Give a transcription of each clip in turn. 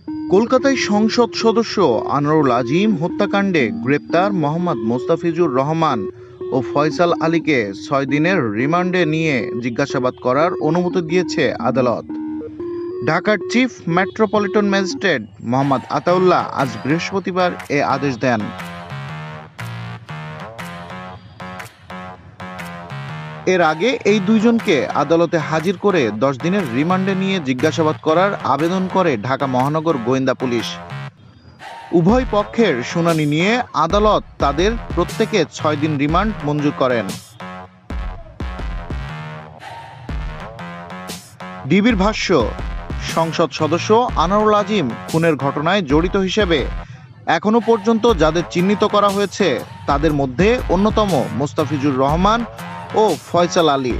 কলকাতায় সংসদ সদস্য আনোয়ারুল আজিম হত্যাকাণ্ডে গ্রেপ্তার মোহাম্মদ মোস্তাফিজুর রহমান ও ফয়সাল আলীকে ৬ দিনের রিমান্ডে নিয়ে জিজ্ঞাসাবাদ করার অনুমতি দিয়েছে আদালত। ঢাকার chief metropolitan magistrate Mohammad Ataullah আজ বৃহস্পতিবার এ আদেশ দেন। এর আগে এই দুইজনকে আদালতে হাজির করে ১০ দিনের রিমান্ডে নিয়ে জিজ্ঞাসাবাদ করার আবেদন করে ঢাকা মহানগর গোয়েন্দা পুলিশ। উভয় পক্ষের শুনানি নিয়ে আদালত তাদের প্রত্যেকে ৬ দিন রিমান্ড মঞ্জুর করেন। ডিবির ভাষ্য, সংসদ সদস্য আনোয়ারুল আজিম খুনের ঘটনায় জড়িত হিসেবে এখনো পর্যন্ত যাদের চিহ্নিত করা হয়েছে তাদের মধ্যে অন্যতম মোস্তাফিজুর রহমান ও ফয়সাল আলী।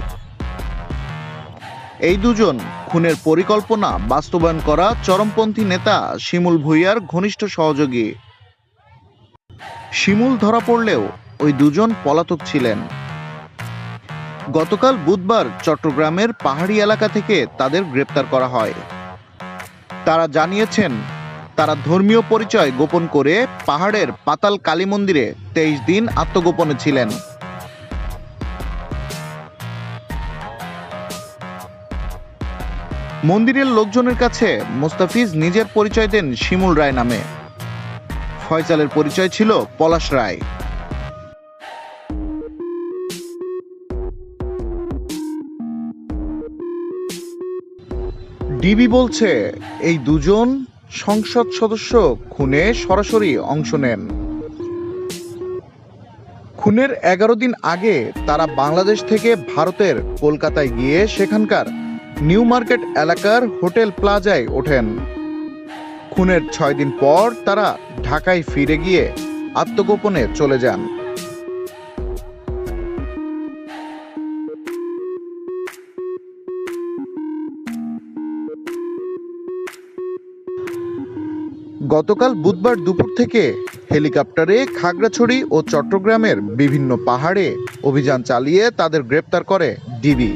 এই দুজন খুনের পরিকল্পনা বাস্তবায়ন করা চরমপন্থী নেতা শিমুল ভূঁইয়ার ঘনিষ্ঠ সহযোগী। শিমুল ধরা পড়লেও ওই দুজন পলাতক ছিলেন। গতকাল বুধবার চট্টগ্রামের পাহাড়ি এলাকা থেকে তাদের গ্রেপ্তার করা হয়। তারা জানিয়েছেন, তারা ধর্মীয় পরিচয় গোপন করে পাহাড়ের পাতাল কালী মন্দিরে ২৩ দিন আত্মগোপনে ছিলেন। মন্দিরের লোকজনের কাছে মোস্তাফিজ নিজের পরিচয় দেন শিমুল রায় নামে। ফয়সালের পরিচয় ছিল পলাশ রায়। ডিবি বলছে, এই দুজন সংসদ সদস্য খুনে সরাসরি অংশ নেন। খুনের ১১ দিন আগে তারা বাংলাদেশ থেকে ভারতের কলকাতায় গিয়ে সেখানকার নিউ মার্কেট এলাকার হোটেল প্লাজায় ওঠেন। খুনের ৬ দিন পর তারা ঢাকায় ফিরে গিয়ে আত্মগোপনে চলে যান। গতকাল বুধবার দুপুর থেকে হেলিকপ্টারে খাগড়াছড়ি ও চট্টগ্রামের বিভিন্ন পাহাড়ে অভিযান চালিয়ে তাদের গ্রেপ্তার করে ডিবি।